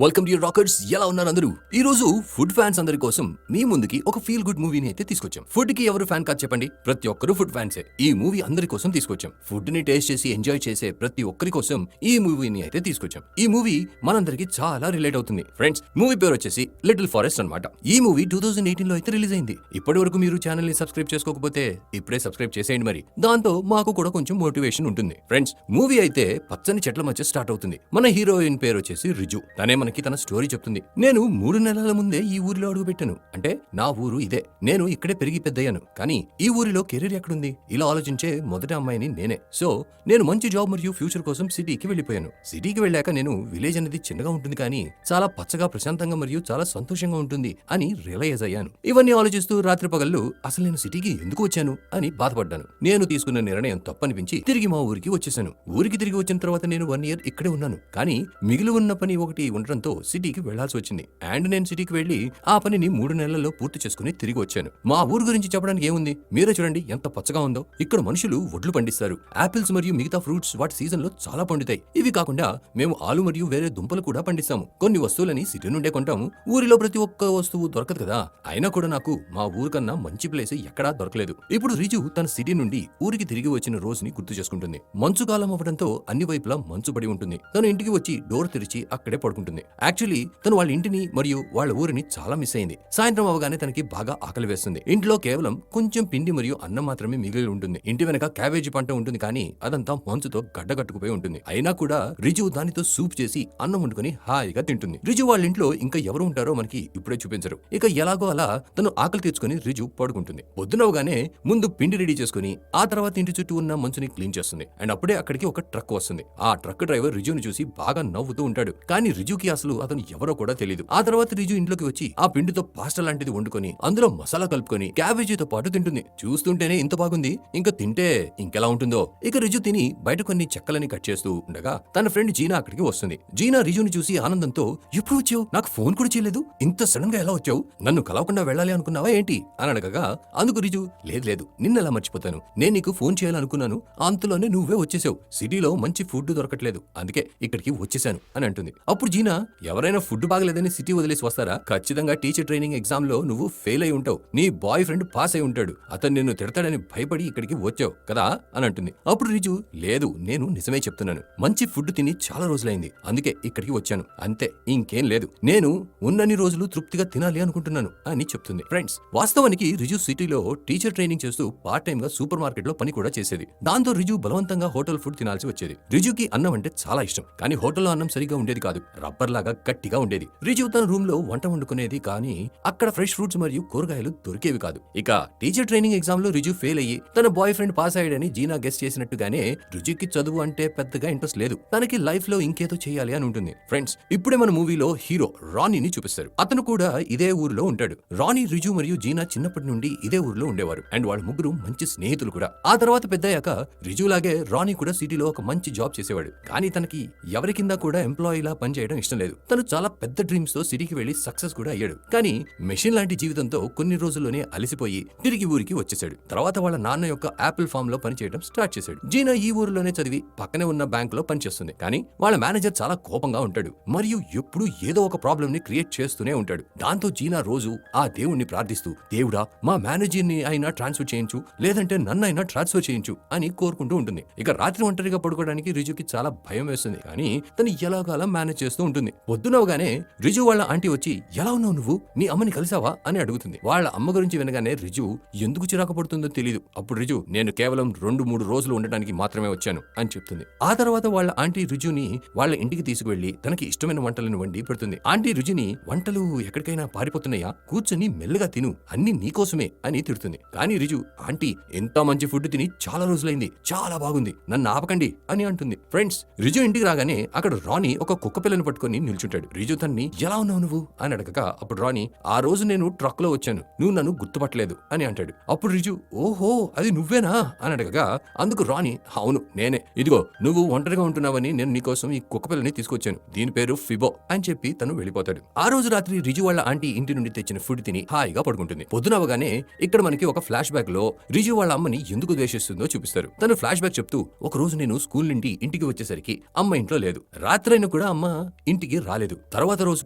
Welcome to rockers. ఎలా ఉన్నారు అందరూ? ఈ రోజు ఫుడ్ ఫ్యాన్స్ అందరి కోసం మీ ముందుకి ఒక ఫీల్ గుడ్ మూవీని అయితే తీసుకొచ్చాం. ఫుడ్ కి ఎవరు ఫ్యాన్ కాదు చెప్పండి? ప్రతి ఒక్కరు ఫుడ్ ఫ్యాన్సే. ఈ మూవీ అందరి కోసం తీసుకొచ్చాం. ఫుడ్ ని టేస్ట్ చేసి ఎంజాయ్ చేసే ప్రతి ఒక్కరి కోసం ఈ మూవీని అయితే తీసుకొచ్చాం. ఈ మూవీ మనందరికి చాలా రిలేట్ అవుతుంది. ఫ్రెండ్స్, మూవీ పేరు వచ్చేసి లిటిల్ ఫారెస్ట్ అన్నమాట. ఈ మూవీ 2018 లో అయితే రిలీజ్ అయింది. ఇప్పటి వరకు మీరు ఛానల్ ని సబ్స్క్రైబ్ చేసుకోకపోతే ఇప్పుడే సబ్స్క్రైబ్ చేసేయండి. మరి దాంతో మాకు కూడా కొంచెం మోటివేషన్ ఉంటుంది. ఫ్రెండ్స్, మూవీ అయితే పచ్చని చెట్ల మధ్య స్టార్ట్ అవుతుంది. మన హీరోయిన్ పేరు వచ్చేసి రిజు. తనే మనకి తన స్టోరీ చెప్తుంది. నేను 3 నెలల ముందే ఈ ఊరిలో అడుగు పెట్టాను. అంటే నా ఊరు ఇదే. నేను ఇక్కడే పెరిగి పెద్దయ్యాను. కానీ ఈ ఊరిలో కెరీర్ ఎక్కడుంది? ఇలా ఆలోచించే మొదటి అమ్మాయిని నేనే. సో నేను మంచి జాబ్ మరియు ఫ్యూచర్ కోసం సిటీకి వెళ్ళిపోయాను. సిటీకి వెళ్ళాక నేను విలేజ్ అనేది చిన్నగా ఉంటుంది కానీ చాలా పచ్చగా, ప్రశాంతంగా మరియు చాలా సంతోషంగా ఉంటుంది అని రియలైజ్ అయ్యాను. ఇవన్నీ ఆలోచిస్తూ రాత్రి పగళ్ళు అసలు నేను సిటీకి ఎందుకు వచ్చాను అని బాధపడ్డాను. నేను తీసుకున్న నిర్ణయం తప్పనిపించి తిరిగి మా ఊరికి వచ్చేసాను. ఊరికి తిరిగి వచ్చిన తర్వాత నేను 1 ఇయర్ ఇక్కడే ఉన్నాను. కానీ మిగిలి ఉన్న పని ఒకటి ఉండడంతో సిటీకి వెళ్లాల్సి వచ్చింది. అండ్ నేను సిటీకి వెళ్లి ఆ పనిని 3 నెలల్లో పూర్తి చేసుకుని తిరిగి వచ్చాను. మా ఊరు గురించి చెప్పడానికి ఏముంది? మీరే చూడండి ఎంత పచ్చగా ఉందో. ఇక్కడ మనుషులు వడ్లు పండిస్తారు. ఆపిల్స్ మరియు మిగతా ఫ్రూట్స్ వాటి సీజన్ లో చాలా పండుతాయి. ఇవి కాకుండా మేము ఆలు మరియు వేరే దుంపలు కూడా పండిస్తాము. కొన్ని వస్తువులని సిటీ నుండే కొంటాము. ఊరిలో ప్రతి ఒక్క వస్తువు దొరకదు కదా. అయినా కూడా నాకు మా ఊరు కన్నా మంచి ప్లేస్ ఎక్కడా దొరకలేదు. ఇప్పుడు రిజు తన సిటీ నుండి ఊరికి తిరిగి వచ్చిన రోజుని గుర్తు చేసుకుంటుంది. మంచు కాలం అవ్వడంతో అన్ని వైపులా మంచు పడి ఉంటుంది. తను ఇంటికి వచ్చి డోర్ తెరిచి అక్కడే పడుకుంటుంది. యాక్చువల్లీ తను వాళ్ళ ఇంటిని మరియు వాళ్ళ ఊరిని చాలా మిస్ అయింది. సాయంత్రం అవగానే తనకి బాగా ఆకలి వేస్తుంది. ఇంట్లో కేవలం కొంచెం పిండి మరియు అన్నం మాత్రమే మిగిలి ఉంటుంది. ఇంటి వెనక క్యాబేజీ పంట ఉంటుంది కానీ అదంతా మంచుతో గడ్డగట్టుకుపోయి ఉంటుంది. అయినా కూడా రిజు దానితో సూప్ చేసి అన్నం వండుకొని హాయిగా తింటుంది. రిజు వాళ్ళ ఇంట్లో ఇంకా ఎవరు ఉంటారో మనకి ఇప్పుడే చూపించరు. ఇక ఎలాగో అలా తను ఆకలి తీర్చుకుని రిజు పడుకుంటుంది. పొద్దునవగానే ముందు పిండి రెడీ చేసుకుని ఆ తర్వాత ఇంటి చుట్టూ ఉన్న మంచుని క్లీన్ చేస్తుంది. అండ్ అప్పుడే అక్కడికి ఒక ట్రక్ వస్తుంది. ఆ ట్రక్ డ్రైవర్ రిజుని చూసి బాగా నవ్వుతూ ఉంటాడు. కానీ రిజుకి అసలు అతను ఎవరో కూడా తెలియదు. ఆ తర్వాత రిజు ఇంట్లోకి వచ్చి ఆ పిండితో పాస్టా లాంటిది వండుకొని అందులో మసాలా కలుపుకొని క్యాబేజీతో పాటు తింటుంది. చూస్తుంటేనే ఇంత బాగుంది, ఇంకా తింటే ఇంకెలా ఉంటుందో. ఇక రిజు తిని బయట కొన్ని చెక్కలని కట్ చేస్తూ ఉండగా తన ఫ్రెండ్ జీనా అక్కడికి వస్తుంది. జీనా రిజుని చూసి ఆనందంతో, ఎప్పుడు వచ్చావు? నాకు ఫోన్ కూడా చేయలేదు. ఇంత సడన్ గా ఎలా వచ్చావు? నన్ను కలవకుండా వెళ్ళాలి అనుకున్నావా ఏంటి అని అడగగా అందుకు రిజు, లేదు నిన్నెలా మర్చిపోతాను. నేను నీకు ఫోన్ చేయాలనుకున్నాను, అంతలోనే నువ్వే వచ్చేసావు. సిటీలో మంచి ఫుడ్ దొరకట్లేదు, అందుకే ఇక్కడికి వచ్చేసాను అని అంటుంది. అప్పుడు జీనా, ఎవరైనా ఫుడ్ బాగలేదని సిటీ వదిలేసి వస్తారా? ఖచ్చితంగా టీచర్ ట్రైనింగ్ ఎగ్జామ్ లో నువ్వు ఫెయిల్ అయి ఉంటావు. నీ బాయ్ ఫ్రెండ్ పాస్ అయి ఉంటాడు. అతను నిన్ను తిడతాడని భయపడి ఇక్కడికి వచ్చావు కదా అని అంటుంది. అప్పుడు రిజు, లేదు నేను నిజమే చెప్తున్నాను. మంచి ఫుడ్ తిని చాలా రోజులైంది, అందుకే ఇక్కడికి వచ్చాను. అంతే, ఇంకేం లేదు. నేను ఉన్నన్ని రోజులు తృప్తిగా తినాలి అనుకుంటున్నాను అని చెప్తుంది. ఫ్రెండ్స్, వాస్తవానికి రిజు సిటీలో టీచర్ ట్రైనింగ్ చేస్తూ పార్ట్ టైమ్ గా సూపర్ మార్కెట్ లో పని కూడా చేసేది. దాంతో రిజు బలవంతంగా హోటల్ ఫుడ్ తినాల్సి వచ్చేది. రిజుకి అన్నం అంటే చాలా ఇష్టం, కానీ హోటల్లో అన్నం సరిగా ఉండేది కాదు. రబ్బర్ లాగా గట్టిగా ఉండేది. రిజు తన రూమ్ లో వంట వండుకునేది కానీ అక్కడ ఫ్రెష్ ఫ్రూట్స్ మరియు కూరగాయలు దొరికేవి కాదు. ఇక టీచర్ ట్రైనింగ్ ఎగ్జామ్ లో రిజు ఫెయిల్ అయ్యి తన బాయ్ ఫ్రెండ్ పాస్ అయ్యాడని జీనా గెస్ చేసినట్టుగానే రిజుకి చదువు అంటే పెద్దగా ఇంట్రెస్ట్ లేదు. తనకి లైఫ్ లో ఇంకేదో చేయాలి అని ఉంటుంది. ఫ్రెండ్స్, ఇప్పుడే మన మూవీలో హీరో రానీని చూపిస్తారు. అతను కూడా ఇదే ఊరిలో ఉంటాడు. రానీ, రిజు మరియు జీనా చిన్నప్పటి నుండి ఇదే ఊరిలో ఉండేవారు. అండ్ వాళ్ళ ముగ్గురు మంచి స్నేహితులు కూడా. ఆ తర్వాత పెద్దయ్యాక రిజులాగే రానీ కూడా సిటీలో ఒక మంచి జాబ్ చేసేవాడు. కానీ తనకి ఎవరి కింద కూడా ఎంప్లాయీలా పనిచేయడం ఇష్టం లేదు. తను చాలా పెద్ద డ్రీమ్స్ తో సిటీకి వెళ్లి సక్సెస్ కూడా అయ్యాడు. కానీ మెషిన్ లాంటి జీవితంతో కొన్ని రోజుల్లోనే అలసిపోయి తిరిగి ఊరికి వచ్చేసాడు. తర్వాత వాళ్ళ నాన్న యొక్క యాపిల్ ఫామ్ లో పనిచేయడం స్టార్ట్ చేశాడు. జీనా ఈ ఊరిలోనే చదివి పక్కనే ఉన్న బ్యాంక్ లో పనిచేస్తుంది. కానీ వాళ్ళ మేనేజర్ చాలా కోపంగా ఉంటాడు మరియు ఎప్పుడూ ఏదో ఒక ప్రాబ్లం ని క్రియేట్ చేస్తూనే ఉంటాడు. దాంతో జీనా రోజు ఆ దేవుణ్ణి ప్రార్థిస్తూ, దేవుడా మా మేనేజర్ ని అయినా ట్రాన్స్ఫర్ చేయించు, లేదంటే నన్నైనా ట్రాన్స్ఫర్ చేయించు అని కోరుకుంటూ ఉంటుంది. ఇక రాత్రి ఒంటరిగా పడుకోవడానికి రిజుకి చాలా భయం వేస్తుంది. కానీ తను ఎలాగోలా మేనేజ్ చేస్తూ ఉంటుంది. పొద్దునవగానే రిజు వాళ్ళ ఆంటీ వచ్చి, ఎలా ఉన్నావు నువ్వు? నీ అమ్మని కలిసావా అని అడుగుతుంది. వాళ్ళ అమ్మ గురించి వినగానే రిజు ఎందుకు చిరాకు పడుతుందో తెలియదు. అప్పుడు రిజు, నేను కేవలం 2-3 రోజులు ఉండడానికి మాత్రమే వచ్చాను అని చెప్తుంది. ఆ తర్వాత వాళ్ళ ఆంటీ రిజుని వాళ్ళ ఇంటికి తీసుకువెళ్లి తనకి ఇష్టమైన వంటలను వండి పెడుతుంది. ఆంటీ రిజుని, వంటలు ఎక్కడికైనా పారిపోతున్నాయా? కూర్చొని మెల్లగా తిను, అన్ని నీకోసమే అని తిడుతుంది. కానీ రిజు, ఆంటీ ఎంత మంచి ఫుడ్ తిని చాలా రోజులైంది, చాలా బాగుంది, నన్ను ఆపకండి అని అంటుంది. ఫ్రెండ్స్, రిజు ఇంటికి రాగానే అక్కడ రానీ ఒక కుక్క పిల్లని పట్టుకొని నిల్చుంటాడు. రిజు తన్ని, ఎలా ఉన్నావు నువ్వు అని అడగగా అప్పుడు రానీ, ఆ రోజు నేను ట్రక్ లో వచ్చాను, నువ్వు నన్ను గుర్తుపట్టలేదు అని అంటాడు. అప్పుడు రిజు, ఓహో అది నువ్వేనా అని అడగగా అందుకు రానీ, అవును నేనే, ఇదిగో నువ్వు ఒంటరిగా ఉంటున్నావని నేను నీకోసం ఈ కుక్క పిల్లని తీసుకొచ్చాను, దీని పేరు ఫిబో అని చెప్పి తను వెళ్ళిపోతాడు. ఆ రోజు రాత్రి రిజు వాళ్ళ ఆంటీ ఇంటి నుండి తెచ్చిన ఫుడ్ తిని హాయిగా పడుకుంటుంది. పొద్దునవగానే ఇక్కడ మనకి ఒక ఫ్లాష్ బ్యాక్ లో రిజు వాళ్ళ అమ్మని ఎందుకు ద్వేషిస్తుందో చూపిస్తారు. తను ఫ్లాష్ బ్యాక్ చెప్తూ, ఒక రోజు నేను స్కూల్ నుండి ఇంటికి వచ్చేసరికి అమ్మ ఇంట్లో లేదు. రాత్రైనా కూడా అమ్మ ఇంటి ఇంటికి రాలేదు. తర్వాత రోజు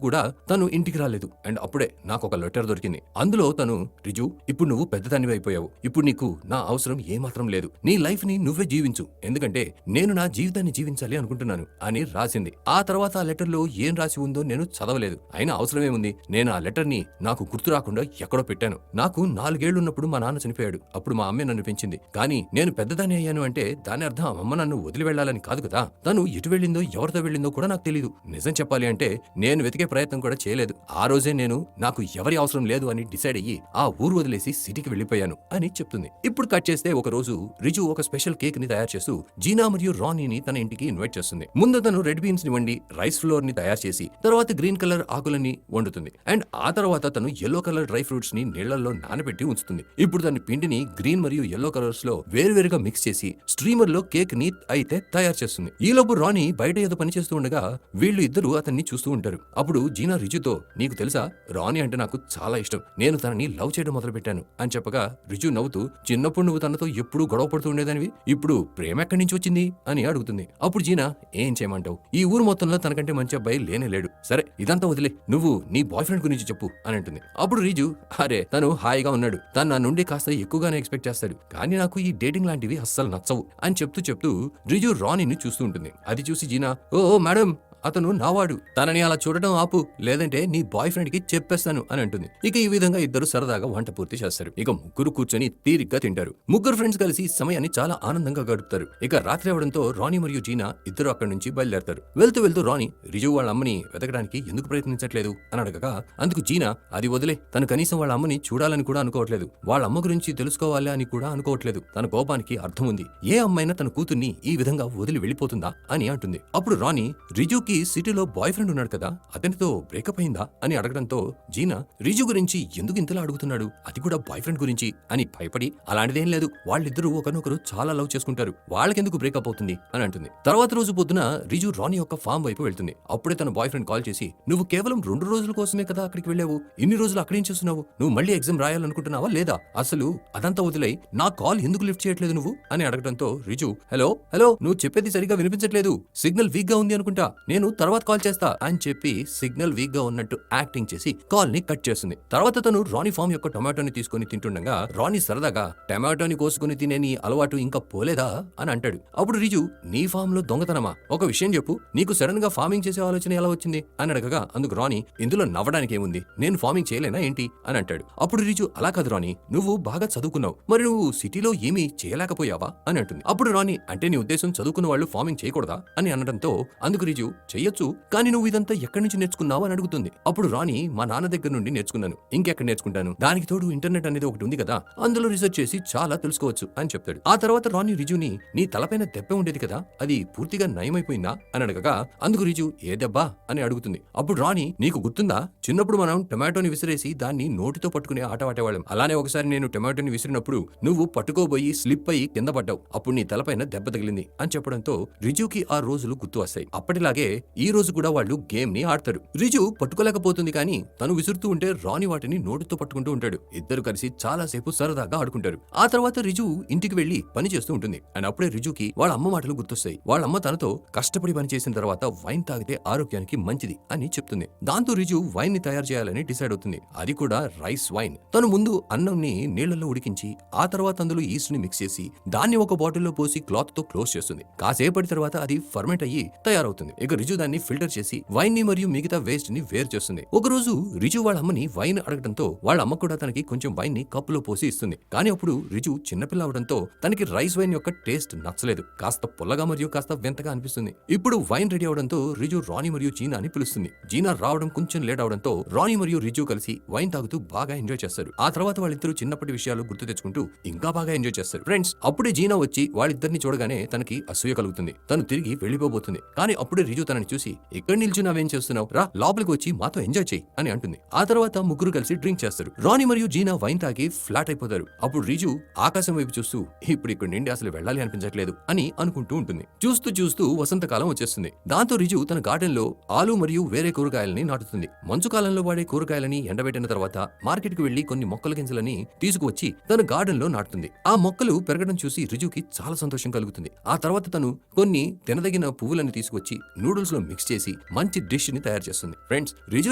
కూడా తను ఇంటికి రాలేదు. అండ్ అప్పుడే నాకు ఒక లెటర్ దొరికింది. అందులో తను, రిజు, ఇప్పుడు నువ్వు పెద్దదానివి అయిపోయావు. ఇప్పుడు నీకు నా అవసరం ఏమాత్రం లేదు. నీ లైఫ్ ని నువ్వే జీవించు, ఎందుకంటే నేను నా జీవితాన్ని జీవించాలి అనుకుంటున్నాను అని రాసింది. ఆ తర్వాత ఆ లెటర్ లో ఏం రాసి ఉందో నేను చదవలేదు. అయినా అవసరమేముంది, నేను ఆ లెటర్ ని నాకు గుర్తు రాకుండా ఎక్కడో పెట్టాను. నాకు 4 ఏళ్లున్నప్పుడు మా నాన్న చనిపోయాడు. అప్పుడు మా అమ్మే నన్ను పెంచింది. కానీ నేను పెద్దదాన్ని అయ్యాను అంటే దాని అర్థం అమ్మ నన్ను వదిలి వెళ్లాలని కాదు కదా. తను ఎటు వెళ్ళిందో ఎవరితో వెళ్ళిందో కూడా నాకు తెలీదు. నిజం చెప్పాలి అంటే నేను వెతికే ప్రయత్నం కూడా చేయలేదు. ఆ రోజే నేను నాకు ఎవరి అవసరం లేదు అని డిసైడ్ అయ్యి ఆ ఊరు వదిలేసి సిటీకి వెళ్లిపోయాను అని చెప్తుంది. ఇప్పుడు కట్ చేస్తే ఒక రోజు రిజు ఒక స్పెషల్ కేక్ ని తయారు చేస్తూ జీనా మరియు రానీని తన ఇంటికి ఇన్వైట్ చేస్తుంది. ముందు తను రెడ్ బీన్స్ ని వండి రైస్ ఫ్లోర్ ని తయారు చేసి తర్వాత గ్రీన్ కలర్ ఆకులని వండుతుంది. అండ్ ఆ తర్వాత తను యెల్లో కలర్ డ్రై ఫ్రూట్స్ ని నీళ్లలో నానబెట్టి ఉంచుతుంది. ఇప్పుడు తన పిండిని గ్రీన్ మరియు యెల్లో కలర్స్ లో వేరువేరుగా మిక్స్ చేసి స్ట్రీమర్ లో కేక్ ని అయితే తయారు చేస్తుంది. ఈలోపు రానీ బయట ఏదో పని చేస్తూ ఉండగా వీళ్ళు ఇద్దరు అతన్ని చూస్తూ ఉంటారు. అప్పుడు జీనా రిజుతో, నీకు తెలుసా, రానీ అంటే నాకు చాలా ఇష్టం. నేను తనని లవ్ చేయడం మొదలు పెట్టాను అని చెప్పగా రిజు నవ్వుతూ, చిన్నప్పుడు నువ్వు తనతో ఎప్పుడూ గొడవ పడుతూ ఉండేదానివి, ఇప్పుడు ప్రేమ ఎక్కడి నుంచి వచ్చింది అని అడుగుతుంది. అప్పుడు జీనా, ఏం చేయమంటావు, ఈ ఊరు మొత్తంలో తనకంటే మంచి అబ్బాయి లేనే లేడు. సరే ఇదంతా వదిలే, నువ్వు నీ బాయ్ ఫ్రెండ్ గురించి చెప్పు అని అంటుంది. అప్పుడు రిజు, అరే తను హాయిగా ఉన్నాడు, తను నా నుండి కాస్త ఎక్కువగానే ఎక్స్పెక్ట్ చేస్తాడు, కానీ నాకు ఈ డేటింగ్ లాంటివి అస్సలు నచ్చవు అని చెప్తూ రిజు రానీని చూస్తూ ఉంటుంది. అది చూసి జీనా, ఓ మేడం, అతను నావాడు, తనని అలా చూడటం ఆపు, లేదంటే నీ బాయ్ ఫ్రెండ్ కి చెప్పేస్తాను అని అంటుంది. ఇక ఈ విధంగా ఇద్దరు సరదాగా వంట పూర్తి చేస్తారు. ఇక ముగ్గురు కూర్చొని తీరిగ్గా తింటారు. ముగ్గురు ఫ్రెండ్స్ కలిసి సమయాన్ని చాలా ఆనందంగా గడుపుతారు. ఇక రాత్రి అవడంతో రానీ మరియు జీనా ఇద్దరు అక్కడి నుంచి బయలుదేరతారు. వెళ్తూ రానీ రిజు వాళ్ళ అమ్మని వెతకడానికి ఎందుకు ప్రయత్నించట్లేదు అని అడగగా అందుకు జీనా, అది వదిలే, తను కనీసం వాళ్ళ అమ్మని చూడాలని కూడా అనుకోవట్లేదు, వాళ్ళ అమ్మ గురించి తెలుసుకోవాలి అని కూడా అనుకోవట్లేదు. తన కోపానికి అర్థం ఉంది. ఏ అమ్మైనా తన కూతుర్ని ఈ విధంగా వదిలి వెళ్ళిపోతుందా అని అంటుంది. అప్పుడు రానీ, రిజుకి సిటీలో బాయ్ ఫ్రెండ్ ఉన్నాడు కదా, అతనితో బ్రేకప్ అయిందా అని అడగడంతో జీనా, రిజు గురించి ఎందుకు ఇంతలా అడుగుతున్నాడు, అది కూడా బాయ్ ఫ్రెండ్ గురించి అని భయపడి, అలాంటిదేం లేదు, వాళ్ళిద్దరూ ఒకరినొకరు చాలా లవ్ చేసుకుంటారు, వాళ్ళకెందుకు బ్రేకప్ అవుతుంది అని అంటుంది. తర్వాత రోజు పొద్దున రిజు రానీ యొక్క ఫామ్ వైపు వెళ్తుంది. అప్పుడే తన బాయ్ ఫ్రెండ్ కాల్ చేసి, నువ్వు కేవలం 2 రోజుల కోసమే కదా అక్కడికి వెళ్ళావు, ఇన్ని రోజులు అక్కడేం చేస్తున్నావు, నువ్వు మళ్ళీ ఎగ్జామ్ రాయాలనుకుంటున్నావా లేదా, అసలు అదంతా వదిలై నా కాల్ ఎందుకు లిఫ్ట్ చేయట్లేదు నువ్వు అని అడగడంతో రిజు, హలో హలో, నువ్వు చెప్పేది సరిగా వినిపించట్లేదు, సిగ్నల్ వీక్ గా ఉంది అనుకుంటా, నేను తర్వాత కాల్ చేస్తా అని చెప్పి సిగ్నల్ వీక్ గా ఉన్నట్టు యాక్టింగ్ చేసి కాల్ ని కట్ చేస్తుంది. తర్వాత తను రానీ ఫామ్ యొక్క టొమాటోని తీసుకుని తింటుండగా రానీ సరదాగా, టమాటోని కోసుకుని తినే నీ అలవాటు ఇంకా పోలేదా అని అంటాడు. అప్పుడు రిజు, నీ ఫామ్ లో దొంగతనమా, ఒక విషయం చెప్పు, నీకు సడన్ గా ఫార్మింగ్ చేసే ఆలోచన ఎలా వచ్చింది అని అడగగా అందుకు రానీ, ఇందులో నవ్వడానికి ఏముంది, నేను ఫార్మింగ్ చేయలేనా ఏంటి అని అంటాడు. అప్పుడు రిజు, అలా కాదు రానీ, నువ్వు బాగా చదువుకున్నావు, మరి నువ్వు సిటీలో ఏమీ చేయలేకపోయావా అని అంటుంది. అప్పుడు రానీ, అంటే నీ ఉద్దేశం చదువుకున్న వాళ్ళు ఫార్మింగ్ చేయకూడదా అని అనడంతో అందుకు రిజు, చెయ్యొచ్చు, కానీ నువ్వు ఇదంతా ఎక్కడి నుంచి నేర్చుకున్నావు అని అడుగుతుంది. అప్పుడు రాణి, మా నాన్న దగ్గర నుండి నేర్చుకున్నాను, ఇంకెక్కడ నేర్చుకుంటాను, దానికి తోడు ఇంటర్నెట్ అనేది ఒకటి ఉంది కదా, అందులో రీసెర్చ్ చేసి చాలా తెలుసుకోవచ్చు అని చెప్తాడు. ఆ తర్వాత రాణి రిజుని, నీ తలపైన దెబ్బ ఉండేది కదా, అది పూర్తిగా నయమైపోయిందా అని అడగగా అందుకు రిజు, ఏ దెబ్బ అని అడుగుతుంది. అప్పుడు రాణి, నీకు గుర్తుందా, చిన్నప్పుడు మనం టమాటోని విసిరేసి దాన్ని నోటితో పట్టుకునే ఆట ఆడేవాళ్ళం, అలానే ఒకసారి నేను టమాటోని విసిరినప్పుడు నువ్వు పట్టుకోబోయి స్లిప్ అయ్యి కింద పడ్డావు, అప్పుడు నీ తలపైన దెబ్బ తగిలింది అని చెప్పడంతో రిజుకి ఆ రోజులు గుర్తు వస్తాయి. అప్పటిలాగే ఈ రోజు కూడా వాళ్ళు గేమ్ ని ఆడతారు. రిజు పట్టుకోలేకపోతుంది, కానీ తను విసురుతూ ఉంటే రాణి వాటిని నోటితో పట్టుకుంటూ ఉంటాడు. ఇద్దరు కలిసి చాలా సేపు సరదాగా ఆడుకుంటారు. ఆ తర్వాత రిజు ఇంటికి వెళ్లి పని చేస్తూ ఉంటుంది. అండ్ అప్పుడే రిజుకి వాళ్ళ అమ్మ మాటలు గుర్తొస్తాయి. వాళ్ళ అమ్మ తనతో కష్టపడి పని చేసిన తర్వాత వైన్ తాగితే ఆరోగ్యానికి మంచిది అని చెప్తుంది. దాంతో రిజు వైన్ ని తయారు చేయాలని డిసైడ్ అవుతుంది. అది కూడా రైస్ వైన్. తను ముందు అన్నంని నీళ్లలో ఉడికించి ఆ తర్వాత అందులో ఈస్ట్ ని మిక్స్ చేసి దాన్ని ఒక బాటిల్లో పోసి క్లాత్ తో క్లోజ్ చేస్తుంది. కాసేపటి తర్వాత అది ఫర్మెంట్ అయ్యి తయారవుతుంది. ఇక రిజు దాన్ని ఫిల్టర్ చేసి వైన్ ని మరియు మిగతా వేస్ట్ ని వేరు చేస్తుంది. ఒకరోజు రిజు వాళ్ళ అమ్మని వైన్ అడగడంతో వాళ్ళ అమ్మ కూడా తనకి కొంచెం వైన్ ని కప్పులో పోసి ఇస్తుంది. కానీ అప్పుడు రిజు చిన్నపిల్ల అవడంతో తనకి రైస్ వైన్ యొక్క టేస్ట్ నచ్చలేదు. కాస్త పుల్లగా మరియు కాస్త వింతగా అనిపిస్తుంది. ఇప్పుడు వైన్ రెడీ అవడంతో రిజు రాణి మరియు జీనాని పిలుస్తుంది. జీనా రావడం కొంచెం లేట్ అవడంతో రాణి మరియు రిజు కలిసి వైన్ తాగుతూ బాగా ఎంజాయ్ చేస్తారు. ఆ తర్వాత వాళ్ళిద్దరూ చిన్నప్పటి విషయాలు గుర్తు తెచ్చుకుంటూ ఇంకా బాగా ఎంజాయ్ చేస్తారు. ఫ్రెండ్స్, అప్పుడే జీనా వచ్చి వాళ్ళిద్దరిని చూడగానే తనకి అసూయ కలుగుతుంది. తను తిరిగి వెళ్లిపోబోతుంది. కానీ అప్పుడే రిజు తనని చూసి, ఇక్కడ నిల్చున్నావేం చేస్తున్నావు, రా లోపలికి వచ్చి మాతో ఎంజాయ్ చేయి అని అంటుంది. ఆ తర్వాత ముగ్గురు కలిసి డ్రింక్ చేస్తారు. రాణి మరియు జీనా వైన్ తాగి ఫ్లాట్ అయిపోతారు. అప్పుడు రిజు ఆకాశం వైపు చూస్తూ, ఇప్పుడు ఇక్కడ నుండి అసలు వెళ్ళాలి అనిపించట్లేదు అని అనుకుంటూ ఉంటుంది. చూస్తూ చూస్తూ వసంతకాలం వచ్చేస్తుంది. దాంతో రిజు తన గార్డెన్ లో ఆలు మరియు వేరే కూరగాయలని నాటుతుంది. మంచు కాలంలో వాడే కూరగాయలని ఎండబెట్టిన తర్వాత మార్కెట్ కి వెళ్లి కొన్ని మొక్కల గింజలని తీసుకువచ్చి తన గార్డెన్ లో నాటుతుంది. ఆ మొక్కలు పెరగడం చూసి రిజుకి చాలా సంతోషం కలుగుతుంది. ఆ తర్వాత తను కొన్ని తినదగిన పువ్వులను తీసుకొచ్చి నూడిల్స్ వెజిటబుల్స్ లో మిక్స్ చేసి మంచి డిష్ ని తయారు చేస్తుంది. ఫ్రెండ్స్, రిజు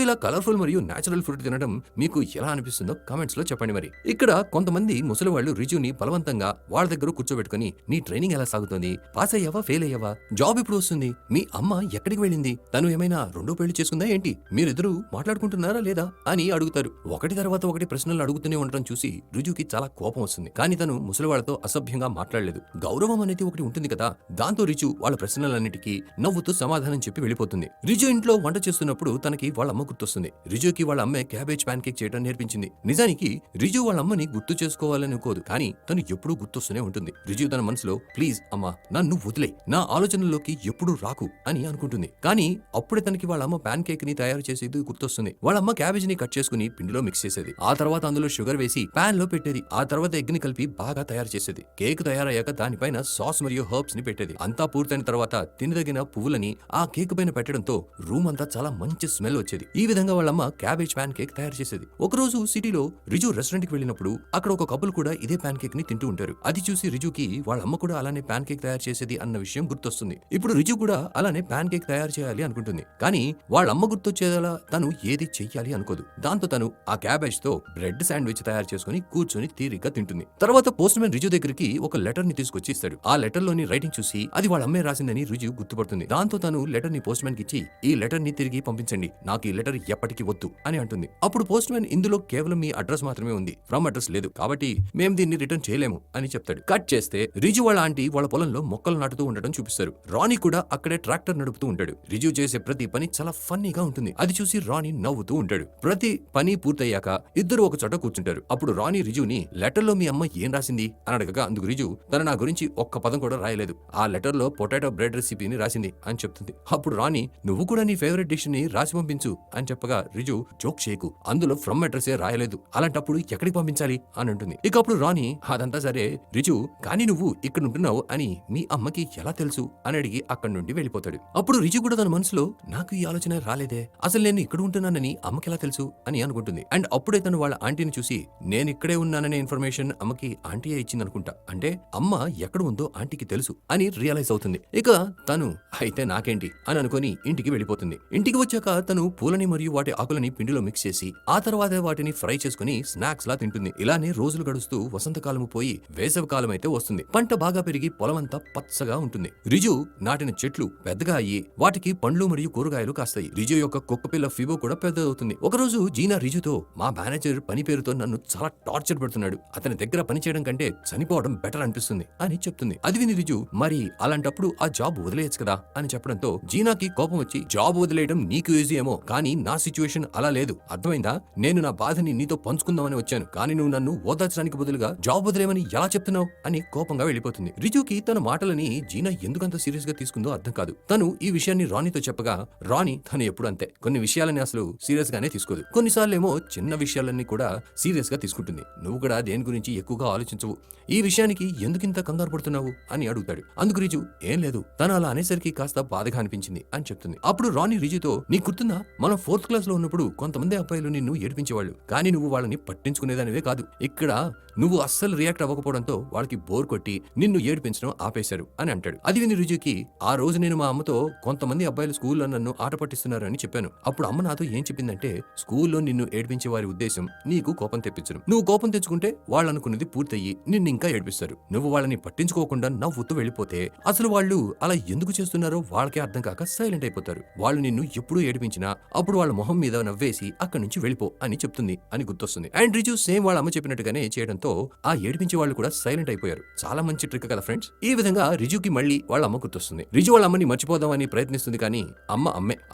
ఇలా కలర్ఫుల్ మరియు నేచురల్ ఫుడ్ తినడం మీకు ఎలా అనిపిస్తుందో కామెంట్స్ లో చెప్పండి. మరి ఇక్కడ కొంతమంది ముసలి వాళ్ళు రిజుని బలవంతంగా వాళ్ళ దగ్గర కూర్చోబెట్టుకుని నీ ట్రైనింగ్ ఎలా సాగుతుంది, పాస్ అయ్యావా ఫెయిల్ అయ్యావా, జాబ్ ఎప్పుడు వస్తుంది, మీ అమ్మ ఎక్కడికి వెళ్ళింది, తను ఏమైనా రెండో పెళ్లి చేసుకుందా ఏంటి, మీరిద్దరూ మాట్లాడుకుంటున్నారా లేదా అని అడుగుతారు. ఒకటి తర్వాత ఒకటి ప్రశ్నలు అడుగుతూనే ఉండటం చూసి రిజుకి చాలా కోపం వస్తుంది. కానీ తను ముసలి వాళ్ళతో అసభ్యంగా మాట్లాడలేదు. గౌరవం అనేది ఒకటి ఉంటుంది కదా, దాంతో రిజు వాళ్ళ ప్రశ్నలన్నిటికీ నవ్వుతూ సమాధానం చెప్పి వెళ్ళిపోతుంది. రిజు ఇంట్లో వంట చేస్తున్నప్పుడు తనకి వాళ్ళ అమ్మ గుర్తొస్తుంది. రిజుకి వాళ్ళ అమ్మే క్యాబేజ్ ప్యాన్ కేక్ చేయడం నేర్పించింది. నిజానికి రిజు వాళ్ళ అమ్మని గుర్తు చేసుకోవాలని అనుకోదు, కానీ తను ఎప్పుడూ గుర్తొస్తూనే ఉంటుంది. రిజు తన మనసులో ప్లీజ్ అమ్మా నన్ను వదిలే, నా ఆలోచనలోకి ఎప్పుడూ రాకు అని అనుకుంటుంది. కానీ అప్పుడే తనకి వాళ్ళ అమ్మ ప్యాన్ కేక్ ని తయారు చేసేది గుర్తొస్తుంది. వాళ్ళ అమ్మ క్యాబేజ్ ని కట్ చేసుకుని పిండిలో మిక్స్ చేసేది. ఆ తర్వాత అందులో షుగర్ వేసి ప్యాన్ లో పెట్టేది. ఆ తర్వాత ఎగ్ ని కలిపి బాగా తయారు చేసేది. కేక్ తయారయ్యాక దానిపైన సాస్ మరియు హర్బ్స్ ని పెట్టేది. అంతా పూర్తయిన తర్వాత తినదగిన పువ్వులని ఆ కేక్ పైన పెట్టడంతో రూమ్ అంతా చాలా మంచి స్మెల్ వచ్చేది. ఈ విధంగా వాళ్ళమ్మ క్యాబేజ్ ప్యాన్ కేక్ తయారు చేసేది. ఒకరోజు సిటీలో రిజు రెస్టారెంట్ కి వెళ్ళినప్పుడు అక్కడ ఒక కపుల్ కూడా ఇదే ప్యాన్ కేక్ ని తింటూ ఉంటారు. అది చూసి రిజుకి వాళ్ళ అమ్మ కూడా అలానే ప్యాన్ కేక్ తయారు చేసేది అన్న విషయం గుర్తొస్తుంది. ఇప్పుడు రిజు కూడా అలానే ప్యాన్ కేక్ తయారు చేయాలి అనుకుంటుంది. కానీ వాళ్ళ అమ్మ గుర్తొచ్చేలా తను ఏది చెయ్యాలి అనుకోదు. దాంతో తను ఆ క్యాబేజ్ తో బ్రెడ్ శాండ్విచ్ తయారు చేసుకుని కూర్చొని తీరిగ్గా తింటుంది. తర్వాత పోస్ట్ మ్యాన్ రిజు దగ్గరికి ఒక లెటర్ ని తీసుకొచ్చి ఇస్తాడు. ఆ లెటర్ లోని రైటింగ్ చూసి అది వాళ్ళ అమ్మే రాసిందని రిజు గుర్తుపడుతుంది. దాంతో తను లెటర్ ని పోస్ట్ మ్యాన్ కి ఇచ్చి ఈ లెటర్ ని తిరిగి పంపించండి, నాకు ఈ లెటర్ ఎప్పటికీ వద్దు అని అంటుంది. అప్పుడు పోస్ట్ మ్యాన్ ఇందులో కేవలం మీ అడ్రస్ మాత్రమే ఉంది, ఫ్రమ్ అడ్రస్ లేదు, కాబట్టి మేము దీన్ని రిటర్న్ చేయలేము అని చెప్తాడు. కట్ చేస్తే రిజు వాళ్ళ ఆంటీ వాళ్ళ పొలంలో మొక్కలు నాటుతూ ఉండటం చూపిస్తారు. రానీ కూడా అక్కడే ట్రాక్టర్ నడుపుతూ ఉంటాడు. రిజు చేసే ప్రతి పని చాలా ఫన్నీగా ఉంటుంది. అది చూసి రానీ నవ్వుతూ ఉంటాడు. ప్రతి పని పూర్తయ్యాక ఇద్దరు ఒక చోట కూర్చుంటారు. అప్పుడు రానీ రిజుని లెటర్ లో మీ అమ్మ ఏం రాసింది అని అడగగా అందుకు రిజు తన నా గురించి ఒక్క పదం కూడా రాయలేదు, ఆ లెటర్ లో పొటాటో బ్రెడ్ రెసిపీని రాసింది అని చెప్తుంది. అప్పుడు రాణి నువ్వు కూడా నీ ఫేవరెట్ డిష్ ని రాసి పంపించు అని చెప్పగా రిజు జోక్ చేయకు, అందులో ఫ్రమ్ అడ్రస్ రాయలేదు, అలాంటప్పుడు ఎక్కడికి పంపించాలి అని అంటుంది. ఇక అప్పుడు రాణి అదంతా సరే రిజు, కానీ నువ్వు ఇక్కడ ఉంటున్నావు అని మీ అమ్మకి ఎలా తెలుసు అని అడిగి అక్కడి నుండి వెళ్ళిపోతాడు. అప్పుడు రిజు కూడా తన మనసులో నాకు ఈ ఆలోచన రాలేదే, అసలు నేను ఇక్కడ ఉంటున్నానని అమ్మకి ఎలా తెలుసు అని అనుకుంటుంది. అండ్ అప్పుడే తను వాళ్ళ ఆంటీని చూసి నేను ఇక్కడే ఉన్నాననే ఇన్ఫర్మేషన్ అమ్మకి ఆంటీయే ఇచ్చింది అనుకుంటా, అంటే అమ్మ ఎక్కడ ఉందో ఆంటీకి తెలుసు అని రియలైజ్ అవుతుంది. ఇక తను అయితే నాకేంటి అని అనుకుని ఇంటికి వెళ్ళిపోతుంది. ఇంటికి వచ్చాక తను పూలని మరియు వాటి ఆకులని పిండిలో మిక్స్ చేసి ఆ తర్వాత వాటిని ఫ్రై చేసుకుని స్నాక్స్ లా తింటుంది. ఇలానే రోజులు గడుస్తూ వసంతకాలము పోయి వేసవి కాలం అయితే వస్తుంది. పంట బాగా పెరిగి పొలమంతా పచ్చగా ఉంటుంది. రిజు నాటిన చెట్లు పెద్దగా అయ్యి వాటికి పండ్లు మరియు కూరగాయలు కాస్తాయి. రిజు యొక్క కుక్క పిల్ల ఫిబో కూడా పెద్దదవుతుంది. ఒకరోజు జీనా రిజుతో మా మేనేజర్ పని పేరుతో నన్ను చాలా టార్చర్ పెడుతున్నాడు, అతని దగ్గర పని చేయడం కంటే చనిపోవడం బెటర్ అనిపిస్తుంది అని చెప్తుంది. అది విని రిజు మరి అలాంటప్పుడు ఆ జాబ్ వదిలేయచ్చు కదా అని చెప్పడంతో జీనాకి కోపం వచ్చి జాబ్ వదిలేయడం నీకు ఈజీ ఏమో, కానీ నా సిచ్యువేషన్ అలా లేదు, అర్థమైందా, నేను నా బాధని నీతో పంచుకుందామని వచ్చాను, కానీ నువ్వు నన్ను ఓదార్చడానికి బదులుగా జాబ్ వదిలేమని ఎలా చెప్తున్నావు అని కోపంగా వెళ్ళిపోతుంది. రిజుకి తన మాటలని జీనా ఎందుకంత సీరియస్ గా తీసుకుందో అర్థం కాదు. తను ఈ విషయాన్ని రాణితో చెప్పగా రాణి తను ఎప్పుడు అంతే, కొన్ని విషయాలని అసలు సీరియస్ గానే తీసుకోదు, కొన్నిసార్లేమో చిన్న విషయాలన్నీ కూడా సీరియస్ గా తీసుకుంటుంది. నువ్వు కూడా దేని గురించి ఎక్కువగా ఆలోచించవు, ఈ విషయానికి ఎందుకింత కంగారు పడుతున్నావు అని అడుగుతాడు. అందుకు రిజు ఏం లేదు, తను అలా అనేసరికి కాస్త బాధగా అనిపించింది అని చెప్తుంది. అప్పుడు రాణి రిజుతో నీకు గుర్తుందా, మనం 4th క్లాస్ లో ఉన్నప్పుడు కొంతమంది అబ్బాయిలు నిన్ను ఏడిపించేవాళ్ళు, కానీ నువ్వు వాళ్ళని పట్టించుకునేదానివే కాదు, ఇక్కడ నువ్వు అస్సలు రియాక్ట్ అవ్వకపోవడంతో వాళ్ళకి బోర్ కొట్టి నిన్ను ఏడిపించడం ఆపేశారు అని అంటాడు. అది విని రిజుకి ఆ రోజు నేను మా అమ్మతో కొంతమంది అబ్బాయిలు స్కూల్లో నన్ను ఆట పట్టిస్తున్నారు అని చెప్పాను. అప్పుడు అమ్మ నాతో ఏం చెప్పిందంటే స్కూల్లో నిన్ను ఏడిపించే వారి ఉద్దేశం నీకు కోపం తెప్పించడం, నువ్వు కోపం తెచ్చుకుంటే వాళ్ళు అనుకున్నది పూర్తయ్యి నిన్ను ఇంకా ఏడిపిస్తారు, నువ్వు వాళ్ళని పట్టించుకోకుండా నవ్వుతూ వెళ్ళిపోతే అసలు వాళ్ళు అలా ఎందుకు చేస్తున్నారో వాళ్ళకే అర్థం కాక సైలెంట్ అయిపోతారు, వాళ్ళు నిన్ను ఎప్పుడు ఏడిపించినా అప్పుడు వాళ్ళ మొహం మీద నవ్వేసి అక్కడి నుంచి వెళ్ళిపో అని చెప్తుంది అని గుర్తొస్తుంది. అండ్ రిజు సేమ్ వాళ్ళ అమ్మ చెప్పినట్టుగానే చేయడంతో ఆ ఏడిపించే వాళ్ళు కూడా సైలెంట్ అయిపోయారు. చాలా మంచి ట్రిక్ కదా ఫ్రెండ్స్. ఈ విధంగా రిజుకి మళ్ళీ వాళ్ళ అమ్మ గుర్తొస్తుంది. రిజు వాళ్ళ అమ్మని మర్చిపోదామని ప్రయత్నిస్తుంది, కానీ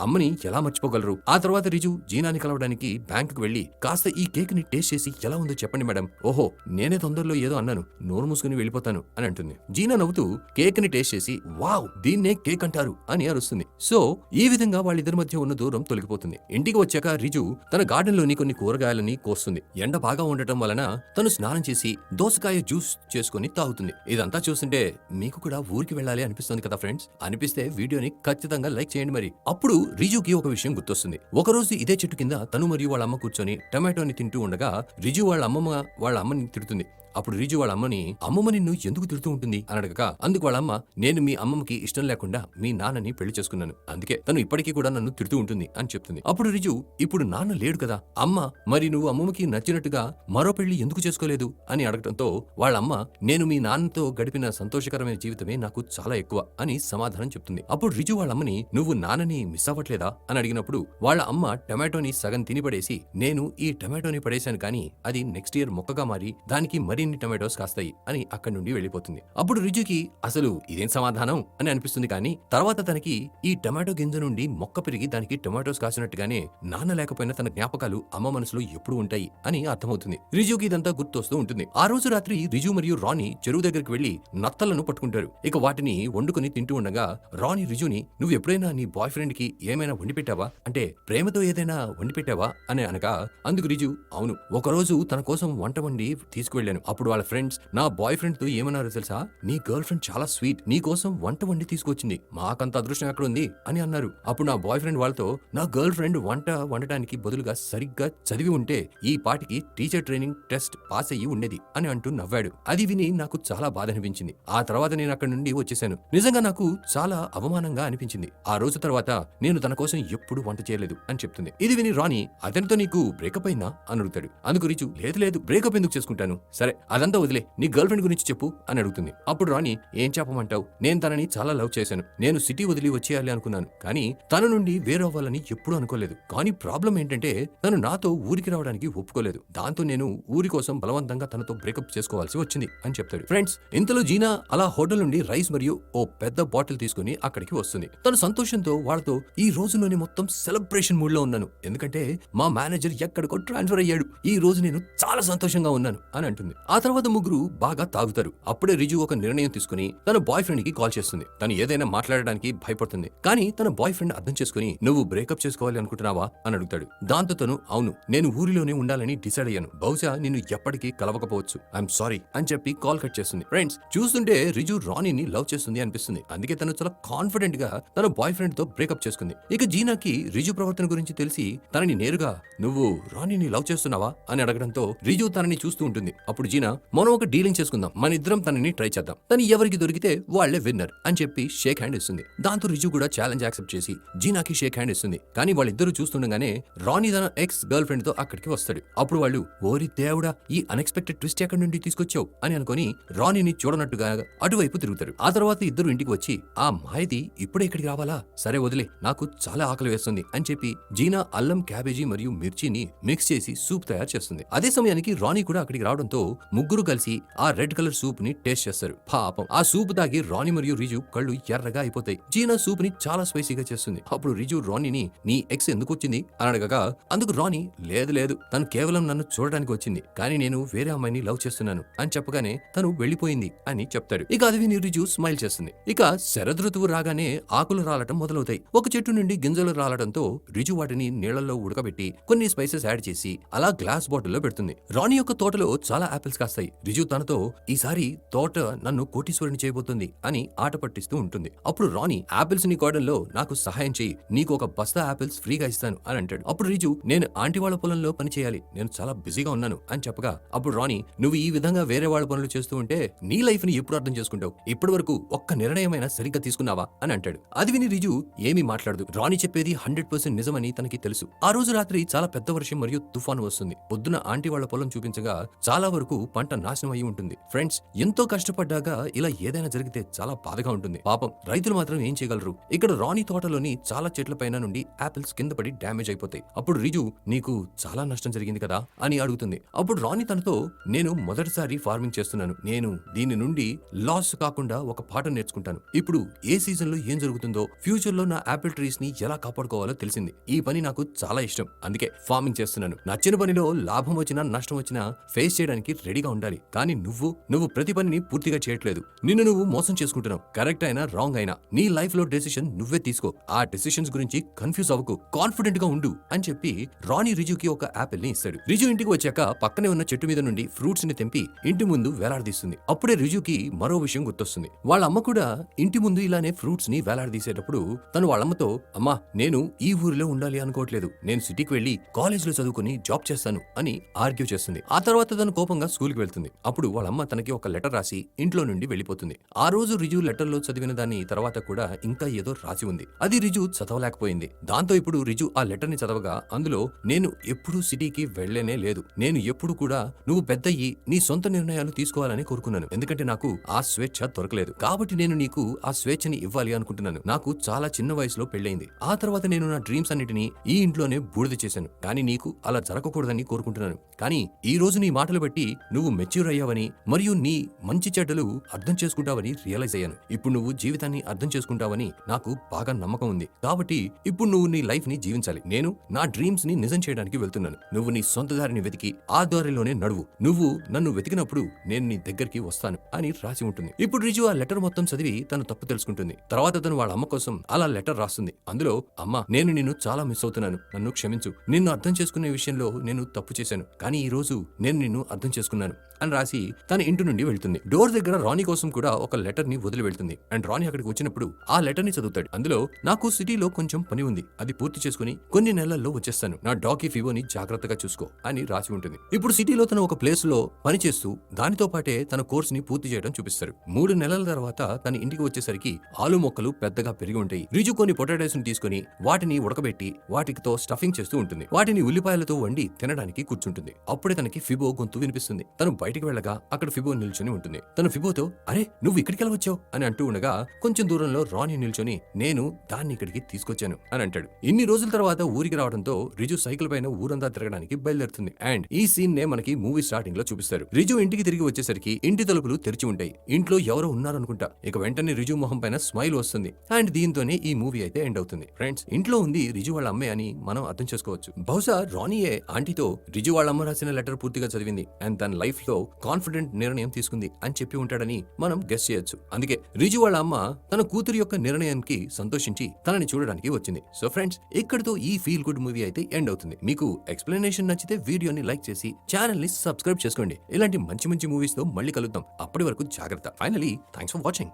అమ్మని ఎలా మర్చిపోగలరు. ఆ తర్వాత రిజు జీనాని కలవడానికి బ్యాంకుకు వెళ్లి కాస్త ఈ కేక్ ని టేస్ట్ చేసి ఎలా ఉందో చెప్పండి మేడం, ఓహో నేనే తొందరలో ఏదో అన్నాను, నోరు మూసుకుని వెళ్ళిపోతాను అని అంటుంది. జీనా నవ్వుతూ కేక్ ని టేస్ట్ చేసి వావ్ దీన్నే కేక్ అంటారు అని అరుస్తుంది. సో ఈ విధంగా వాళ్ళిద్దరి మధ్య ఉన్న దూరం తొలగిపోతుంది. ఇంటికి వచ్చాక రిజు తన గార్డెన్ లోని కొన్ని కూరగాయలని కోస్తుంది. ఎండ బాగా ఉండటం వలన తను స్నానం చేసి దోసకాయ జ్యూస్ చేసుకుని తాగుతుంది. ఇదంతా చూస్తుంటే మీకు కూడా ఊరికి వెళ్ళాలి అనిపిస్తుంది కదా ఫ్రెండ్స్. అనిపిస్తే వీడియోని ఖచ్చితంగా లైక్ చేయండి. మరి అప్పుడు రిజుకి ఒక విషయం గుర్తొస్తుంది. ఒకరోజు ఇదే చెట్టు కింద తను మరియు వాళ్ళ అమ్మ కూర్చొని టమాటోని తింటూ ఉండగా రిజు వాళ్ళ అమ్మని తిడుతుంది. అప్పుడు రిజు వాళ్ళ అమ్మని అమ్మమ్మ నిన్ను ఎందుకు తిడుతూ ఉంటుంది అని అడగక అందుకు వాళ్ళ అమ్మ నేను మీ అమ్మమ్మకి ఇష్టం లేకుండా మీ నాన్నని పెళ్లి చేసుకున్నాను, అందుకే తను ఇప్పటికీ కూడా నన్ను తిడుతూ ఉంటుంది అని చెప్తుంది. అప్పుడు రిజు ఇప్పుడు నాన్న లేడు కదా అమ్మ, మరి నువ్వు అమ్మమ్మకి నచ్చినట్టుగా మరో పెళ్లి ఎందుకు చేసుకోలేదు అని అడగటంతో వాళ్ళ అమ్మ నేను మీ నాన్నతో గడిపిన సంతోషకరమైన జీవితమే నాకు చాలా ఎక్కువ అని సమాధానం చెప్తుంది. అప్పుడు రిజు వాళ్ళ అమ్మని నువ్వు నాన్నని మిస్ అవ్వట్లేదా అని అడిగినప్పుడు వాళ్ళ అమ్మ టమాటోని సగం తిని పడేసి నేను ఈ టమాటోని పడేశాను కానీ అది నెక్స్ట్ ఇయర్ మొక్కగా మారి దానికి మరిన్ని టమాటోస్ కాస్తాయి అని అక్కడి నుండి వెళ్ళిపోతుంది. అప్పుడు రిజుకి అసలు ఇదేం సమాధానం అని అనిపిస్తుంది కానీ తర్వాత తనకి ఈ టమాటో గింజ నుండి మొక్క పెరిగి దానికి టమాటోస్ కాసినట్టుగానే నాన్న లేకపోయినా తన జ్ఞాపకాలు అమ్మ మనసులో ఎప్పుడు ఉంటాయి అని అర్థమవుతుంది. రిజుకి ఇదంతా గుర్తొస్తూ ఉంటుంది. ఆ రోజు రాత్రి రిజు మరియు రానీ చెరువు దగ్గరికి వెళ్లి నత్తలను పట్టుకుంటారు. ఇక వాటిని వండుకుని తింటూ ఉండగా రానీ రిజుని నువ్వు ఎప్పుడైనా నీ బాయ్ ఫ్రెండ్ కి ఏమైనా వండి పెట్టావా అంటే ప్రేమతో ఏదైనా వండి పెట్టావా అని అనగా అందుకు రిజు అవును, ఒకరోజు తన కోసం వంట వండి తీసుకువెళ్లాను. అప్పుడు వాళ్ళ ఫ్రెండ్స్ నా బాయ్ ఫ్రెండ్ తో ఏమన్నారో తెలుసా, నీ గర్ల్ ఫ్రెండ్ చాలా స్వీట్, నీ కోసం వంట వండి తీసుకొచ్చింది, మాకంత అదృష్టం ఎక్కడ ఉంది అని అన్నారు. అప్పుడు నా బాయ్ ఫ్రెండ్ వాళ్ళతో నా గర్ల్ ఫ్రెండ్ వంట వండటానికి బదులుగా సరిగ్గా చదివి ఉంటే ఈ పాటికి టీచర్ ట్రైనింగ్ టెస్ట్ పాస్ అయ్యి ఉండేది అని అంటూ నవ్వాడు. అది విని నాకు చాలా బాధ అనిపించింది. ఆ తర్వాత నేను అక్కడి నుండి వచ్చేసాను. నిజంగా నాకు చాలా అవమానంగా అనిపించింది. ఆ రోజు తర్వాత నేను తన కోసం ఎప్పుడు వంట చేయలేదు అని చెప్తుంది. ఇది విని రాణి అతనితో నీకు బ్రేకప్ అయిందా అని అడుగుతాడు. అందుకు రిచు లేదు లేదు, బ్రేకప్ ఎందుకు చేసుకుంటాను, సరే అదంతా వదిలే, నీ గర్ల్ ఫ్రెండ్ గురించి చెప్పు అని అడుగుతుంది. అప్పుడు రాణి ఏం చెప్పమంటావు, నేను తనని చాలా లవ్ చేశాను, నేను సిటీ వదిలి వచ్చేయాలి అనుకున్నాను కానీ తన నుండి వేరవ్వాలని ఎప్పుడూ అనుకోలేదు. కానీ ప్రాబ్లం ఏంటంటే తను నాతో ఊరికి రావడానికి ఒప్పుకోలేదు, దాంతో నేను ఊరి కోసం బలవంతంగా తనతో బ్రేకప్ చేసుకోవాల్సి వచ్చింది అని చెప్తాడు. ఫ్రెండ్స్, ఇంతలో జీనా అలా హోటల్ నుండి రైస్ మరియు ఓ పెద్ద బాటిల్ తీసుకుని అక్కడికి వస్తుంది. తను సంతోషంతో వాళ్ళతో ఈ రోజులోనే మొత్తం సెలబ్రేషన్ మూడ్ లో ఉన్నాను, ఎందుకంటే మా మేనేజర్ ఎక్కడికో ట్రాన్స్ఫర్ అయ్యాడు, ఈ రోజు నేను చాలా సంతోషంగా ఉన్నాను అని అంటుంది. ఆ తర్వాత ముగ్గురు బాగా తాగుతారు. అప్పుడే రిజు ఒక నిర్ణయం తీసుకుని తన బాయ్ ఫ్రెండ్ కి కాల్ చేస్తుంది. తను ఏదైనా మాట్లాడడానికి భయపడుతుంది కానీ తన బాయ్ ఫ్రెండ్ అర్థం చేసుకుని నువ్వు బ్రేకప్ చేసుకోవాలి అనుకుంటున్నావా అని అడుగుతాడు. దాంతో తను అవును, నేను ఊరిలోనే ఉండాలని డిసైడ్ అయ్యాను, బహుశా నిన్ను ఎప్పటికీ కలవకపోవచ్చు, ఐఎమ్ సారీ అని చెప్పి కాల్ కట్ చేస్తుంది. ఫ్రెండ్స్, చూస్తుంటే రిజు రాణిని లవ్ చేస్తుంది అనిపిస్తుంది. అందుకే తను చాలా కాన్ఫిడెంట్ గా తన బాయ్ ఫ్రెండ్ తో బ్రేకప్ చేసుకుంది. ఇక జీనాకి రిజు ప్రవర్తన గురించి తెలిసి తనని నేరుగా నువ్వు రాణిని లవ్ చేస్తున్నావా అని అడగడంతో రిజు తనని చూస్తూ ఉంటుంది. అప్పుడు జీనా మనం ఒక డీలింగ్ చేసుకుందాం, మన ఇద్దరం తనని ట్రై చేద్దాం, తను ఎవరికి దొరికితే వాళ్లే విన్నర్ అని చెప్పి షేక్ హ్యాండ్ ఇస్తుంది. దాంతో రిజు కూడా ఛాలెంజ్ యాక్సెప్ట్ చేసి జీనాకి షేక్ హ్యాండ్ ఇస్తుంది. కానీ వాళ్ళిద్దరూ చూస్తుండగానే రాణి తన ఎక్స్ గర్ల్ ఫ్రెండ్ తో అక్కడికి వస్తాడు. అప్పుడు వాళ్ళు ఓరి దేవుడా, ఈ అన్ఎక్స్పెక్టెడ్ ట్విస్ట్ ఎక్కడి నుండి తీసుకొచ్చావు అని అనుకుని రాణిని చూడనట్టుగా అటువైపు తిరుగుతారు. ఆ తర్వాత ఇద్దరు ఇంటికి వచ్చి ఆ మాయది ఇప్పుడే ఇక్కడికి రావాలా, సరే వదిలే, నాకు చాలా ఆకలి వేస్తుంది అని చెప్పి జీనా అల్లం, క్యాబేజీ మరియు మిర్చిని మిక్స్ చేసి సూప్ తయారు చేస్తుంది. అదే సమయానికి రాణి కూడా అక్కడికి రావడంతో ముగ్గురు కలిసి ఆ రెడ్ కలర్ సూప్ ని టేస్ట్ చేస్తారు. పాపం ఆ సూప్ తాగి రాణి మరియు రిజు కళ్ళు ఎర్రగా అయిపోతాయి. జీనా సూప్ ని చాలా స్పైసీగా చేస్తుంది. అప్పుడు రిజు రాణిని నీ ఎక్స్ ఎందుకు వచ్చింది అని అడగగా అందుకు రాణి లేదు లేదు, తను కేవలం నన్ను చూడడానికి వచ్చింది, కానీ నేను వేరే అమ్మాయిని లవ్ చేస్తున్నాను అని చెప్పగానే తను వెళ్లిపోయింది అని చెప్తాడు. ఇక అది విని రిజు స్మైల్ చేస్తుంది. ఇక శరదృతువు రాగానే ఆకులు రాలటం మొదలవుతాయి. ఒక చెట్టు నుండి గింజలు రాలడంతో రిజు వాటిని నీళ్లలో ఉడకబెట్టి కొన్ని స్పైసెస్ యాడ్ చేసి అలా గ్లాస్ బాటిల్లో పెడుతుంది. రాణి యొక్క తోటలో చాలా ఆపిల్స్ కాస్తాయి. రిజు తనతో ఈసారి తోట నన్ను కోటీశ్వరుని చేయబోతుంది అని ఆట పట్టిస్తూ ఉంటుంది. అప్పుడు రాణి ఆపిల్స్ ని కోయడంలో నాకు సహాయం చేయి, నీకు ఒక బస్తా ఆపిల్స్ ఫ్రీగా ఇస్తాను అని అంటాడు. అప్పుడు రిజు నేను ఆంటీ వాళ్ళ పొలంలో పని చేయాలి, నేను చాలా బిజీగా ఉన్నాను అని చెప్పగా అప్పుడు రాణి నువ్వు ఈ విధంగా వేరే వాళ్ళ పనులు చేస్తూ ఉంటే నీ లైఫ్ ని ఎప్పుడు అర్థం చేసుకుంటావు, ఇప్పటి వరకు ఒక్క నిర్ణయమైనా సరిగ్గా తీసుకున్నావా అని అంటాడు. అది విని రిజు ఏమీ మాట్లాడదు. రాణి చెప్పేది 100% నిజమని తనకి తెలుసు. ఆ రోజు రాత్రి చాలా పెద్ద వర్షం మరియు తుఫాను వస్తుంది. పొద్దున ఆంటీ వాళ్ళ పొలం చూపించగా చాలా వరకు పంట నాశనం అయి ఉంటుంది. ఫ్రెండ్స్, ఎంతో కష్టపడ్డాక ఇలా ఏదైనా జరిగితే చాలా బాధగా ఉంటుంది. పాపం రైతులు మాత్రం ఏం చేయగలరు. ఇక్కడ రాణి తోటలోని చాలా చెట్ల పైన నుండి ఆపిల్స్ కింద పడి డ్యామేజ్ అయిపోతాయి. అప్పుడు రిజు నీకు చాలా నష్టం జరిగింది కదా అని అడుగుతుంది. అప్పుడు రాణి తనతో నేను మొదటిసారి ఫార్మింగ్ చేస్తున్నాను, నేను దీని నుండి లాస్ కాకుండా ఒక పాఠం నేర్చుకుంటాను. ఇప్పుడు ఏ సీజన్ లో ఏం జరుగుతుందో, ఫ్యూచర్ లో నా ఆపిల్ ట్రీస్ ని ఎలా కాపాడుకోవాలో తెలిసింది. ఈ పని నాకు చాలా ఇష్టం, అందుకే ఫార్మింగ్ చేస్తున్నాను. నచ్చిన పనిలో లాభం వచ్చినా నష్టం వచ్చినా ఫేస్ చేయడానికి రెడీగా ఉండాలి. కానీ నువ్వు ప్రతి పనిని పూర్తిగా చేయట్లేదు. నిన్ను నువ్వు మోసం చేసుకుంటున్నావు. కరెక్ట్ అయినా రాంగ్ అయినా నీ లైఫ్ లో డెసిషన్ నువ్వే తీసుకో. ఆ డెసిషన్స్ గురించి కన్ఫ్యూజ్ అవ్వకు, కాన్ఫిడెంట్ గా ఉండు అని చెప్పి రాణి రిజుకి ఒక ఆపిల్ ని ఇస్తాడు. రిజు ఇంటికి వచ్చాక పక్కనే ఉన్న చెట్టు మీద నుండి ఫ్రూట్స్ ని తెంపి ఇంటి ముందు వేలాడదీస్తుంది. అప్పుడే రిజుకి మరో విషయం గుర్తొస్తుంది. వాళ్ళ అమ్మ కూడా ఇంటి ముందు ఇలానే ఫ్రూట్స్ ని వేలాడదీసేటప్పుడు తను వాళ్ళమ్మతో అమ్మా నేను ఈ ఊరిలో ఉండాలి అనుకోవట్లేదు, నేను సిటీకి వెళ్లి కాలేజ్ లో చదువుకుని జాబ్ చేస్తాను అని ఆర్గ్యూ చేస్తుంది. ఆ తర్వాత తను కోపంగా స్కూల్కి వెళ్తుంది. అప్పుడు వాళ్ళమ్మ తనకి ఒక లెటర్ రాసి ఇంట్లో నుండి వెళ్ళిపోతుంది. ఆ రోజు రిజు లెటర్లో చదివిన దాని తర్వాత కూడా ఇంకా ఏదో రాసి ఉంది. అది రిజు చదవలేకపోయింది. దాంతో ఇప్పుడు రిజు ఆ లెటర్ ని చదవగా అందులో నేను ఎప్పుడూ సిటీకి వెళ్లేనే లేదు. నేను ఎప్పుడు కూడా నువ్వు పెద్దయ్యి నీ సొంత నిర్ణయాలు తీసుకోవాలని కోరుకున్నాను. ఎందుకంటే నాకు ఆ స్వేచ్ఛ దొరకలేదు. కాబట్టి నేను నీకు ఆ స్వేచ్ఛని ఇవ్వాలి అనుకుంటున్నాను. నాకు చాలా చిన్న వయసులో పెళ్ళైంది. ఆ తర్వాత నేను నా డ్రీమ్స్ అన్నిటినీ ఈ ఇంట్లోనే బూడిద చేశాను. కానీ నీకు అలా జరగకూడదని కోరుకుంటున్నాను. కానీ ఈ రోజు నీ మాటలు బట్టి నువ్వు మెచ్యూర్ అయ్యావని మరియు నీ మంచి చెడ్డలు అర్థం చేసుకుంటావని రియలైజ్ అయ్యాను. ఇప్పుడు నువ్వు జీవితాన్ని అర్థం చేసుకుంటావని నాకు బాగా నమ్మకం ఉంది. కాబట్టి ఇప్పుడు నువ్వు నీ లైఫ్ ని జీవించాలి. నేను నా డ్రీమ్స్ ని నిజం చేయడానికి వెళ్తున్నాను. నువ్వు నీ సొంత దారిని వెతికి ఆ దారిలోనే నడువు. నువ్వు నన్ను వెతికినప్పుడు నేను నీ దగ్గరికి వస్తాను అని రాసి ఉంటుంది. ఇప్పుడు రిజు ఆ లెటర్ మొత్తం చదివి తను తప్పు తెలుసుకుంటుంది. తర్వాత తను వాళ్ళ అమ్మ కోసం అలా లెటర్ రాస్తుంది. అందులో అమ్మ, నేను నిన్ను చాలా మిస్ అవుతున్నాను. నన్ను క్షమించు. నిన్ను అర్థం చేసుకునే విషయంలో నేను తప్పు చేశాను. కానీ ఈ రోజు నేను నిన్ను అర్థం చేసుకున్నాను అని రాసి తన ఇంటి నుండి వెళ్తుంది. డోర్ దగ్గర రాణి కోసం కూడా ఒక లెటర్ ని వదిలి వెళ్తుంది. అండ్ రాణి అక్కడికి వచ్చినప్పుడు ఆ లెటర్ ని చదువుతాడు. అందులో నాకు సిటీలో కొంచెం పని ఉంది. అది పూర్తి చేసుకుని కొన్ని నెలల్లో వచ్చేస్తాను. నా డాకీ ఫివోని జాగ్రత్తగా చూసుకో అని రాసి ఉంటుంది. ఇప్పుడు సిటీలో తన ఒక ప్లేస్ లో పని చేస్తూ దానితో పాటే తన కోర్స్ ని పూర్తి చేయడం చూపిస్తారు. 3 నెలల తర్వాత తన ఇంటికి వచ్చేసరికి ఆలు మొక్కలు పెద్దగా పెరిగి ఉంటాయి. రిజు కొన్ని పొటాటోస్ ని తీసుకుని వాటిని ఉడకబెట్టి వాటితో స్టఫింగ్ చేస్తూ ఉంటుంది. వాటిని ఉల్లిపాయలతో వండి తినడానికి కూర్చుంటుంది. అప్పుడే తనకి ఫిబో గొంతు వినిపిస్తుంది. తను బయటికి వెళ్ళగా అక్కడ ఫిబో నిల్చొని ఉంటుంది. తను ఫిబోతో, అరే నువ్వు ఇక్కడికి ఎలా వచ్చావు అని అంటూ ఉండగా కొంచెం దూరంలో రాణి నిల్చొని, నేను దాన్ని ఇక్కడికి తీసుకొచ్చాను అని అంటాడు. ఇన్ని రోజుల తర్వాత ఊరికి రావడంతో రిజు సైకిల్ పైన ఊరంతా తిరగడానికి బయలుదేరుతుంది. అండ్ ఈ సీన్ నే మనకి మూవీ స్టార్టింగ్ లో చూపిస్తారు. రిజు ఇంటికి తిరిగి వచ్చేసరికి ఇంటి తలుపులు తెరిచి ఉంటాయి. ఇంట్లో ఎవరో ఉన్నారనుకుంటా. ఇక వెంటనే రిజు మొహం పైన స్మైల్ వస్తుంది. అండ్ దీంతోనే ఈ మూవీ అయితే ఎండ్ అవుతుంది. ఫ్రెండ్స్, ఇంట్లో ఉంది రిజు వాళ్ళ అమ్మే అని మనం అర్థం చేసుకోవచ్చు. బహుశా రాణియే ఆంటీతో రిజు వాళ్ళ అమ్మ రాసిన లెటర్ పూర్తిగా చదివింది అండ్ తన లైఫ్ లో కాన్ఫిడెంట్ నిర్ణయం తీసుకుంది అని చెప్పి ఉంటాడని మనం గెస్ చేయొచ్చు. అందుకే రిజు వాళ్ళ అమ్మ తన కూతురు యొక్క నిర్ణయానికి సంతోషించి తనని చూడడానికి వచ్చింది. సో ఫ్రెండ్స్, ఇక్కడితో ఈ ఫీల్ గుడ్ మూవీ అయితే ఎండ్ అవుతుంది. మీకు ఎక్స్ప్లెనేషన్ నచ్చితే వీడియోని లైక్ చేసి ఛానల్ ని సబ్స్క్రైబ్ చేసుకోండి. ఇలాంటి మంచి మంచి మూవీస్ తో మళ్ళీ కలుద్దాం. అప్పటి వరకు జాగ్రత్త. Finally, thanks for watching.